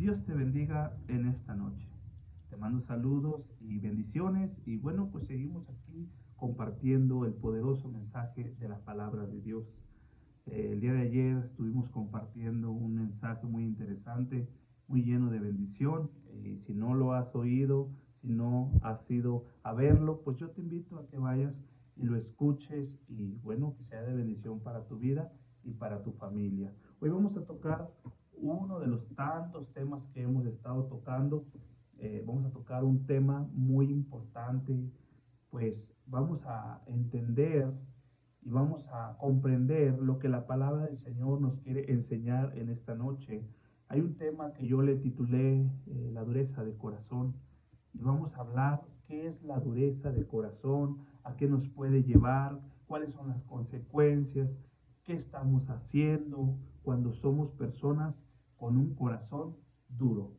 Dios te bendiga en esta noche. Te mando saludos y bendiciones y bueno, pues seguimos aquí compartiendo el poderoso mensaje de la palabra de Dios. El día de ayer estuvimos compartiendo un mensaje muy interesante, muy lleno de bendición. Si no lo has oído, si no has ido a verlo, pues yo te invito a que vayas y lo escuches y bueno, que sea de bendición para tu vida y para tu familia. Hoy vamos a tocar uno de los tantos temas que hemos estado tocando. Vamos a tocar un tema muy importante, pues vamos a entender y vamos a comprender lo que la palabra del Señor nos quiere enseñar en esta noche. Hay un tema que yo le titulé la dureza de corazón y vamos a hablar qué es la dureza de corazón, a qué nos puede llevar, cuáles son las consecuencias, qué estamos haciendo cuando somos personas con un corazón duro.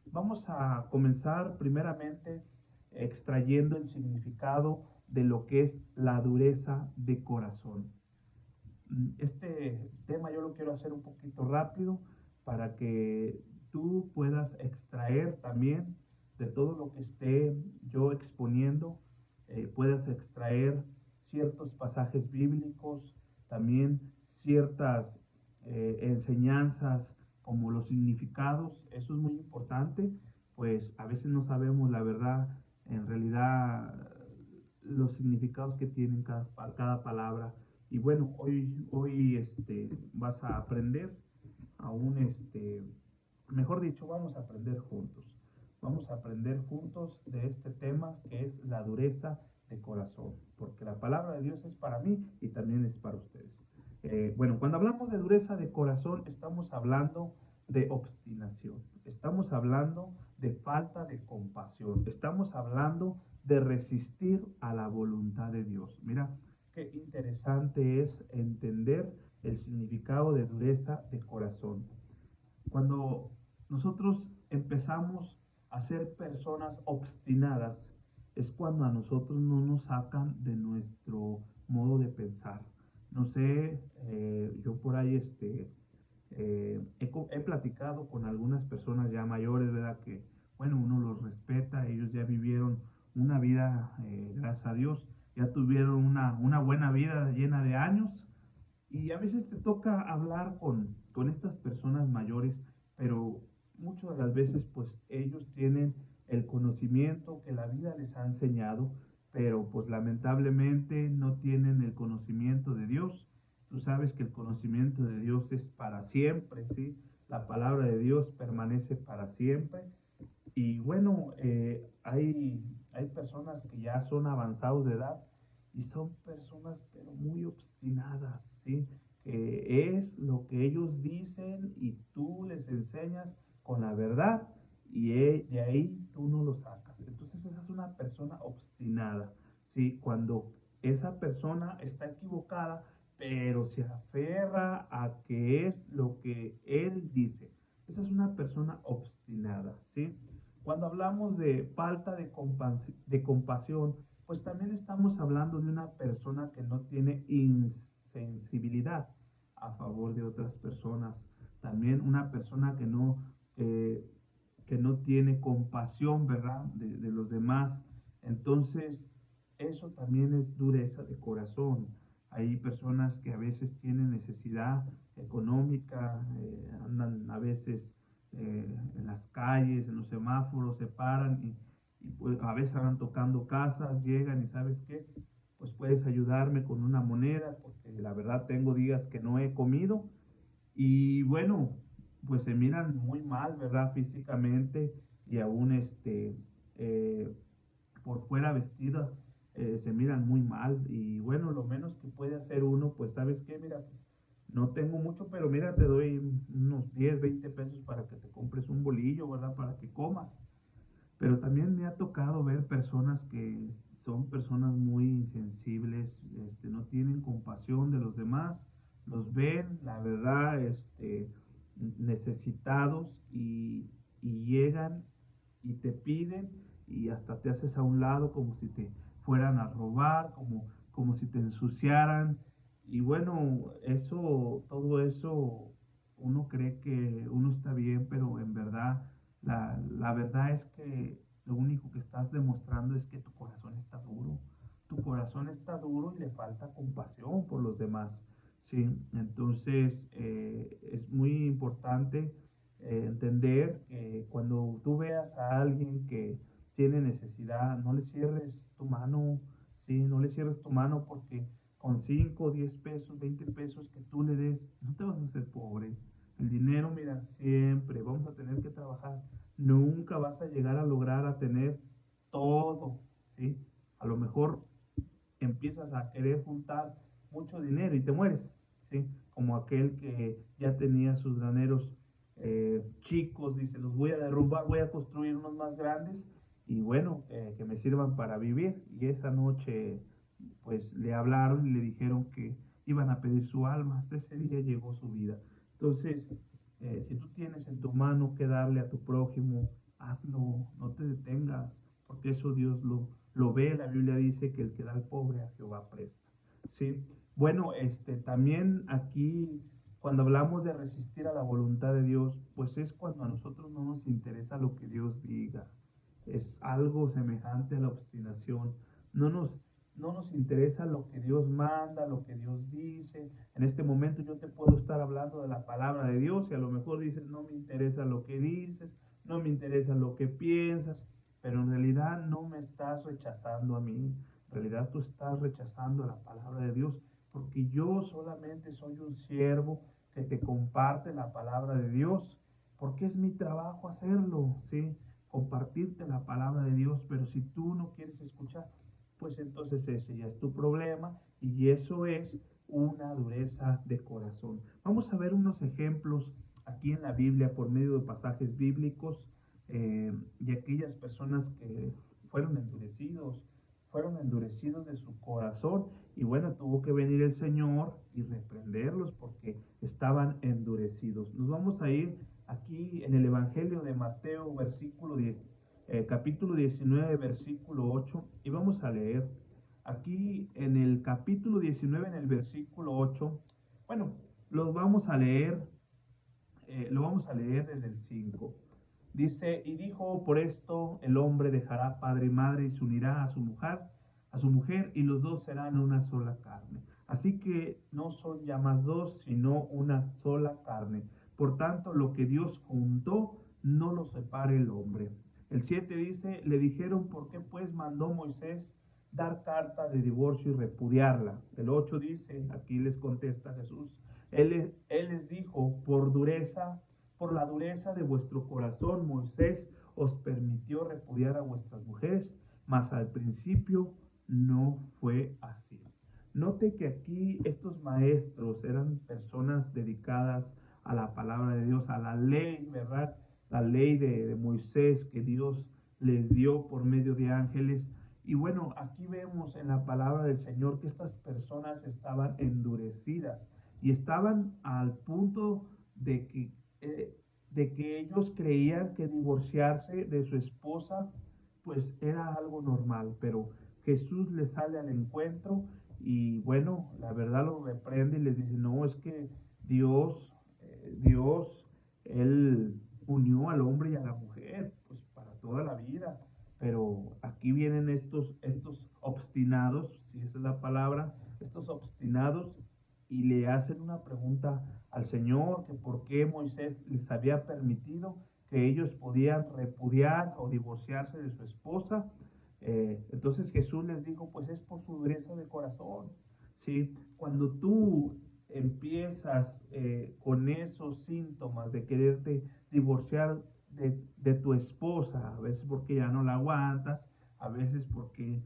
Vamos a comenzar primeramente extrayendo el significado de lo que es la dureza de corazón. Este tema yo lo quiero hacer un poquito rápido para que tú puedas extraer también de todo lo que esté yo exponiendo, puedas extraer ciertos pasajes bíblicos, también ciertas enseñanzas como los significados. Eso es muy importante, pues a veces no sabemos la verdad, en realidad los significados que tienen cada palabra. Y bueno, hoy vas a aprender aún mejor dicho, vamos a aprender juntos. Vamos a aprender juntos de este tema que es la dureza de corazón, porque la palabra de Dios es para mí y también es para ustedes. Bueno, cuando hablamos de dureza de corazón, estamos hablando de obstinación, estamos hablando de falta de compasión, estamos hablando de resistir a la voluntad de Dios. Mira, qué interesante es entender el significado de dureza de corazón. Cuando nosotros empezamos a ser personas obstinadas, es cuando a nosotros no nos sacan de nuestro modo de pensar. No sé, yo por ahí he platicado con algunas personas ya mayores, ¿verdad? Que, bueno, uno los respeta, ellos ya vivieron una vida, gracias a Dios, ya tuvieron una buena vida llena de años y a veces te toca hablar con estas personas mayores, pero muchas de las veces pues ellos tienen el conocimiento que la vida les ha enseñado, pero pues lamentablemente no tienen el conocimiento de Dios. Tú sabes que el conocimiento de Dios es para siempre, ¿sí? La palabra de Dios permanece para siempre. Y bueno, hay personas que ya son avanzados de edad y son personas pero muy obstinadas, ¿sí? Que es lo que ellos dicen y tú les enseñas con la verdad y de ahí tú no lo sacas. Entonces esa es una persona obstinada, ¿sí? Cuando esa persona está equivocada, pero se aferra a que es lo que él dice. Esa es una persona obstinada, ¿sí? Cuando hablamos de falta de compasión, pues también estamos hablando de una persona que no tiene insensibilidad a favor de otras personas. También una persona que, que no tiene compasión, ¿verdad? De los demás. Entonces, eso también es dureza de corazón. Hay personas que a veces tienen necesidad económica, andan a veces en las calles, en los semáforos, se paran y pues, a veces andan tocando casas, llegan y ¿sabes qué? Pues puedes ayudarme con una moneda, porque la verdad tengo días que no he comido y bueno, pues se miran muy mal, ¿verdad? Físicamente y aún eh, por fuera vestida, se miran muy mal y bueno, lo menos que puede hacer uno, pues ¿sabes qué? Mira, pues no tengo mucho, pero mira, te doy unos 10 20 pesos para que te compres un bolillo, ¿verdad? Para que comas. Pero también me ha tocado ver personas que son personas muy insensibles, no tienen compasión de los demás, los ven, la verdad, necesitados y llegan y te piden y hasta te haces a un lado como si te fueran a robar, como si te ensuciaran. Y bueno, todo eso uno cree que uno está bien, pero en verdad, la verdad es que lo único que estás demostrando es que tu corazón está duro. Tu corazón está duro y le falta compasión por los demás. Sí, entonces es muy importante entender que cuando tú veas a alguien que tiene necesidad, no le cierres tu mano, sí, no le cierres tu mano porque con 5, 10 pesos, 20 pesos que tú le des, no te vas a hacer pobre. El dinero, mira, siempre vamos a tener que trabajar. Nunca vas a llegar a lograr a tener todo, ¿sí? A lo mejor empiezas a querer juntar mucho dinero y te mueres, ¿sí? Como aquel que ya tenía sus graneros chicos, dice, los voy a derrumbar, voy a construir unos más grandes y bueno, que me sirvan para vivir. Y esa noche, pues le hablaron y le dijeron que iban a pedir su alma. Hasta ese día llegó su vida. Entonces, si tú tienes en tu mano que darle a tu prójimo, hazlo, no te detengas, porque eso Dios lo ve. La Biblia dice que el que da al pobre a Jehová presta. ¿Sí? Bueno, también aquí, cuando hablamos de resistir a la voluntad de Dios, pues es cuando a nosotros no nos interesa lo que Dios diga. Es algo semejante a la obstinación. No nos, no nos interesa lo que Dios manda, lo que Dios dice. En este momento yo te puedo estar hablando de la palabra de Dios y a lo mejor dices, no me interesa lo que dices, no me interesa lo que piensas, pero en realidad no me estás rechazando a mí. En realidad tú estás rechazando la palabra de Dios porque yo solamente soy un siervo que te comparte la palabra de Dios, porque es mi trabajo hacerlo, ¿sí? Compartirte la palabra de Dios, pero si tú no quieres escuchar, pues entonces ese ya es tu problema y eso es una dureza de corazón. Vamos a ver unos ejemplos aquí en la Biblia por medio de pasajes bíblicos de aquellas personas que fueron endurecidos de su corazón y bueno, tuvo que venir el Señor y reprenderlos porque estaban endurecidos. Nos vamos a ir aquí en el Evangelio de Mateo, capítulo 19, versículo 8, y vamos a leer aquí en el capítulo 19, en el versículo 8. Bueno, lo vamos a leer desde el 5. Dice, y dijo, por esto el hombre dejará padre y madre y se unirá a su mujer, y los dos serán una sola carne. Así que no son ya más dos, sino una sola carne. Por tanto, lo que Dios juntó, no lo separe el hombre. El 7 dice, le dijeron, ¿por qué pues mandó Moisés dar carta de divorcio y repudiarla? El 8 dice, aquí les contesta Jesús, él les dijo, por la dureza de vuestro corazón, Moisés os permitió repudiar a vuestras mujeres, mas al principio no fue así. Note que aquí estos maestros eran personas dedicadas a la palabra de Dios, a la ley, ¿verdad? La ley de Moisés que Dios les dio por medio de ángeles. Y bueno, aquí vemos en la palabra del Señor que estas personas estaban endurecidas y estaban al punto de que ellos creían que divorciarse de su esposa pues era algo normal, pero Jesús les sale al encuentro y bueno, la verdad los reprende y les dice, no, es que Dios, Él unió al hombre y a la mujer, pues para toda la vida. Pero aquí vienen estos obstinados, si esa es la palabra, estos obstinados y le hacen una pregunta al Señor, que por qué Moisés les había permitido que ellos podían repudiar o divorciarse de su esposa. Entonces Jesús les dijo, pues es por su dureza de corazón. ¿Sí? Cuando tú empiezas con esos síntomas de quererte divorciar de tu esposa, a veces porque ya no la aguantas, a veces porque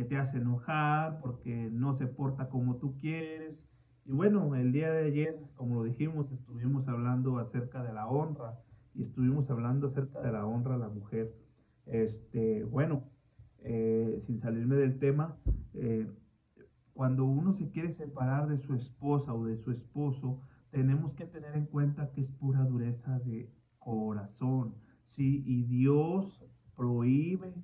te hace enojar, porque no se porta como tú quieres. Y bueno, el día de ayer, como lo dijimos, estuvimos hablando acerca de la honra y estuvimos hablando acerca de la honra a la mujer. Bueno, sin salirme del tema, cuando uno se quiere separar de su esposa o de su esposo, tenemos que tener en cuenta que es pura dureza de corazón, ¿sí? Y Dios prohíbe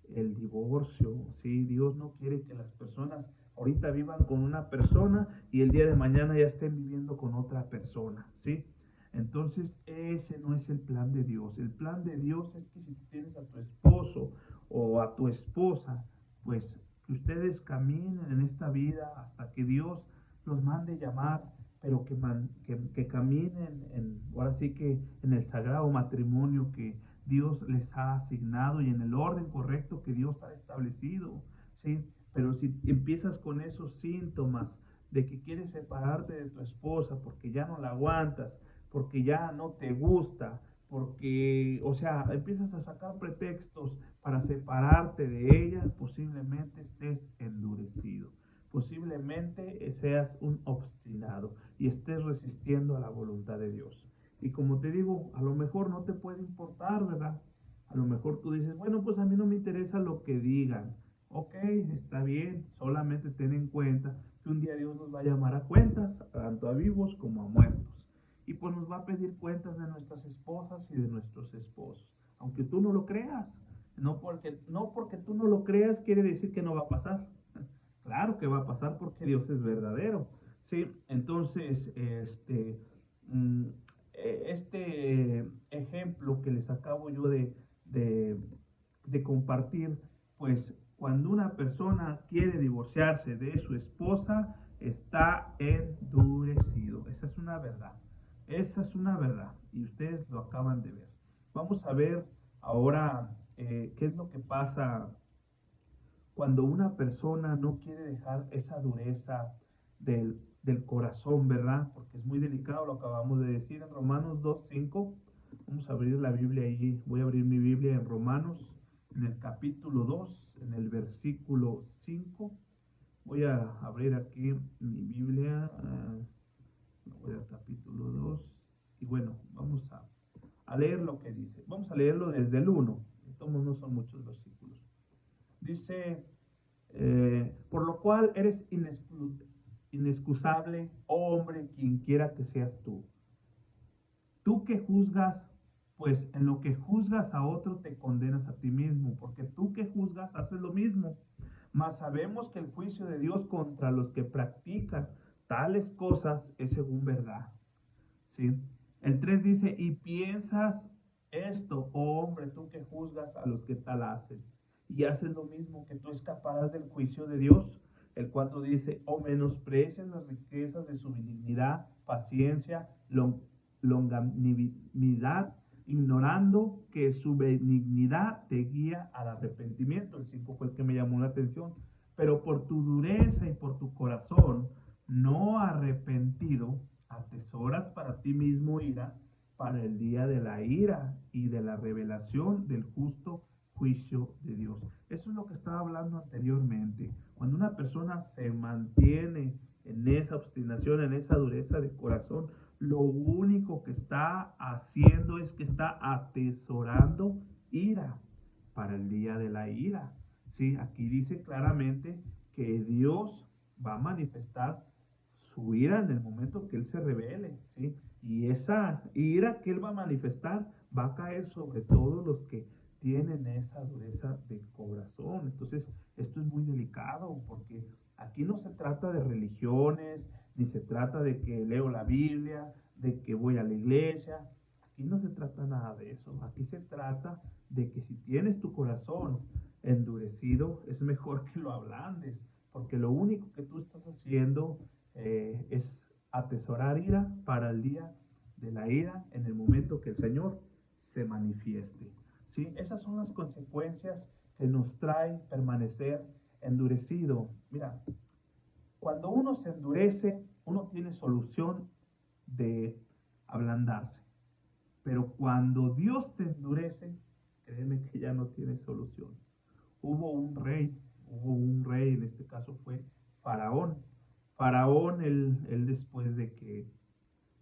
el divorcio, ¿sí? Dios no quiere que las personas ahorita vivan con una persona y el día de mañana ya estén viviendo con otra persona, ¿sí? Entonces, ese no es el plan de Dios. El plan de Dios es que si tú tienes a tu esposo o a tu esposa, pues que ustedes caminen en esta vida hasta que Dios los mande llamar, pero que caminen ahora sí que en el sagrado matrimonio que Dios les ha asignado y en el orden correcto que Dios ha establecido, ¿sí? Pero si empiezas con esos síntomas de que quieres separarte de tu esposa porque ya no la aguantas, porque ya no te gusta, porque, o sea, empiezas a sacar pretextos para separarte de ella, posiblemente estés endurecido, posiblemente seas un obstinado y estés resistiendo a la voluntad de Dios. Y como te digo, a lo mejor no te puede importar, ¿verdad? A lo mejor tú dices, bueno, pues a mí no me interesa lo que digan. Ok, está bien, solamente ten en cuenta que un día Dios nos va a llamar a cuentas, tanto a vivos como a muertos. Y pues nos va a pedir cuentas de nuestras esposas y de nuestros esposos. Aunque tú no lo creas. No porque tú no lo creas quiere decir que no va a pasar. Claro que va a pasar porque Dios es verdadero. Sí, entonces, mm, este ejemplo que les acabo yo de, de compartir, pues cuando una persona quiere divorciarse de su esposa, está endurecido. Esa es una verdad. Esa es una verdad. Y ustedes lo acaban de ver. Vamos a ver ahora qué es lo que pasa cuando una persona no quiere dejar esa dureza del corazón, ¿verdad? Porque es muy delicado, lo acabamos de decir en Romanos 2:5. Vamos a abrir la Biblia allí. Voy a abrir mi Biblia en Romanos, en el capítulo 2, en el versículo 5. Voy a abrir aquí mi Biblia. Voy al capítulo 2. Y bueno, vamos a leer lo que dice. Vamos a leerlo desde el 1. Entonces no son muchos versículos. Dice, por lo cual eres inexcusable, oh hombre, quien quiera que seas tú. Tú que juzgas, pues en lo que juzgas a otro te condenas a ti mismo, porque tú que juzgas haces lo mismo. Mas sabemos que el juicio de Dios contra los que practican tales cosas es según verdad. ¿Sí? El 3 dice, y piensas esto, oh hombre, tú que juzgas a los que tal hacen, y haces lo mismo, que tú escaparás del juicio de Dios. El 4 dice, o menosprecias las riquezas de su benignidad, paciencia, longanimidad, ignorando que su benignidad te guía al arrepentimiento. El 5 fue el que me llamó la atención. Pero por tu dureza y por tu corazón no arrepentido, atesoras para ti mismo ira para el día de la ira y de la revelación del justo juicio de Dios. Eso es lo que estaba hablando anteriormente. Cuando una persona se mantiene en esa obstinación, en esa dureza de corazón, lo único que está haciendo es que está atesorando ira para el día de la ira. Sí, aquí dice claramente que Dios va a manifestar su ira en el momento que Él se revele, ¿sí? Y esa ira que Él va a manifestar va a caer sobre todos los que tienen esa dureza de corazón. Entonces, esto es muy delicado porque aquí no se trata de religiones, ni se trata de que leo la Biblia, de que voy a la iglesia. Aquí no se trata nada de eso. Aquí se trata de que si tienes tu corazón endurecido, es mejor que lo ablandes, porque lo único que tú estás haciendo es atesorar ira para el día de la ira en el momento que el Señor se manifieste. ¿Sí? Esas son las consecuencias que nos trae permanecer endurecido. Mira, cuando uno se endurece, uno tiene solución de ablandarse. Pero cuando Dios te endurece, créeme que ya no tiene solución. Hubo un rey, en este caso fue Faraón. Faraón, él después de que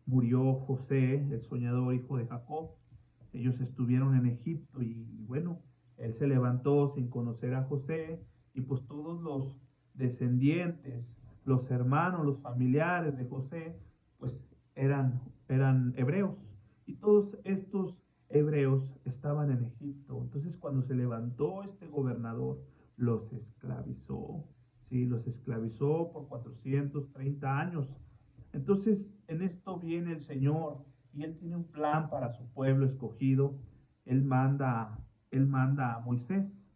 murió José, el soñador hijo de Jacob, ellos estuvieron en Egipto y bueno, él se levantó sin conocer a José y pues todos los descendientes, los hermanos, los familiares de José, pues eran hebreos y todos estos hebreos estaban en Egipto. Entonces cuando se levantó este gobernador, los esclavizó, ¿sí? Los esclavizó por 430 años. Entonces en esto viene el Señor y él tiene un plan para su pueblo escogido. Él manda, él manda a Moisés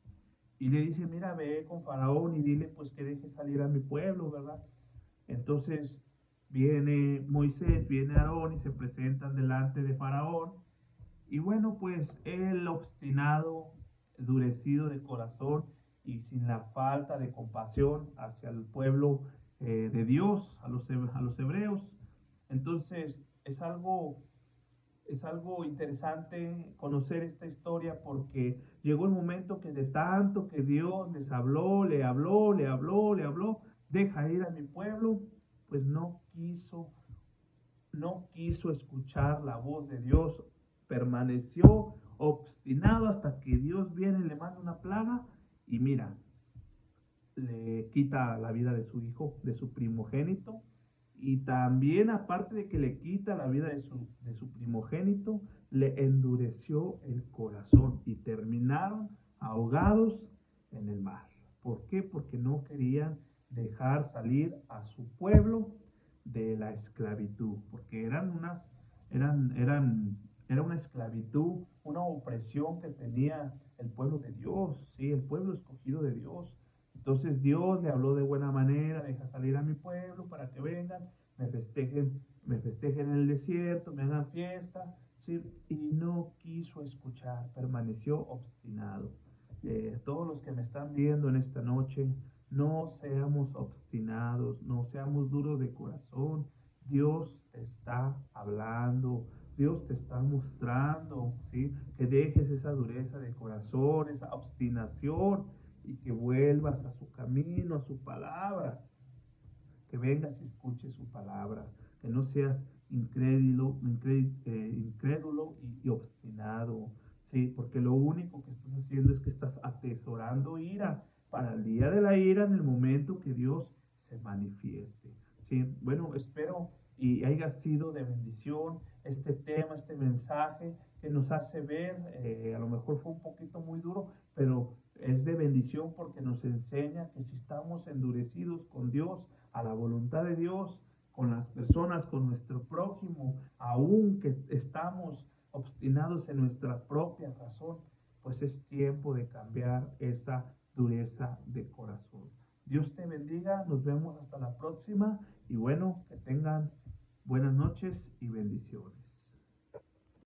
y le dice, mira, ve con Faraón y dile pues que deje salir a mi pueblo, ¿verdad? Entonces viene Moisés, viene Aarón y se presentan delante de Faraón. Y bueno, pues el obstinado, endurecido de corazón y sin la falta de compasión hacia el pueblo de Dios, a los hebreos. Entonces es algo interesante conocer esta historia porque llegó el momento que de tanto que Dios les habló, le habló, le habló, le habló, deja ir a mi pueblo, pues no quiso escuchar la voz de Dios, permaneció obstinado hasta que Dios viene y le manda una plaga y mira, le quita la vida de su hijo, de su primogénito, y también aparte de que le quita la vida de su primogénito, le endureció el corazón y terminaron ahogados en el mar. ¿Por qué? Porque no querían dejar salir a su pueblo de la esclavitud, porque era una esclavitud, una opresión que tenía el pueblo de Dios, ¿sí? El pueblo escogido de Dios. Entonces Dios le habló de buena manera, deja salir a mi pueblo para que vengan, me festejen en el desierto, me hagan fiesta, ¿sí? Y no quiso escuchar, permaneció obstinado. Todos los que me están viendo en esta noche, no seamos obstinados, no seamos duros de corazón. Dios te está hablando, Dios te está mostrando, ¿sí? Que dejes esa dureza de corazón, esa obstinación y que vuelvas a su camino, a su palabra. Que vengas y escuches su palabra, que no seas incrédulo y obstinado, ¿sí? Porque lo único que estás haciendo es que estás atesorando ira para el día de la ira en el momento que Dios se manifieste, ¿sí? Bueno, espero y haya sido de bendición este tema, este mensaje que nos hace ver, a lo mejor fue un poquito muy duro, pero es de bendición porque nos enseña que si estamos endurecidos con Dios, a la voluntad de Dios, con las personas, con nuestro prójimo, aun que estamos obstinados en nuestra propia razón, pues es tiempo de cambiar esa dureza de corazón. Dios te bendiga, nos vemos hasta la próxima y bueno, que tengan buenas noches y bendiciones.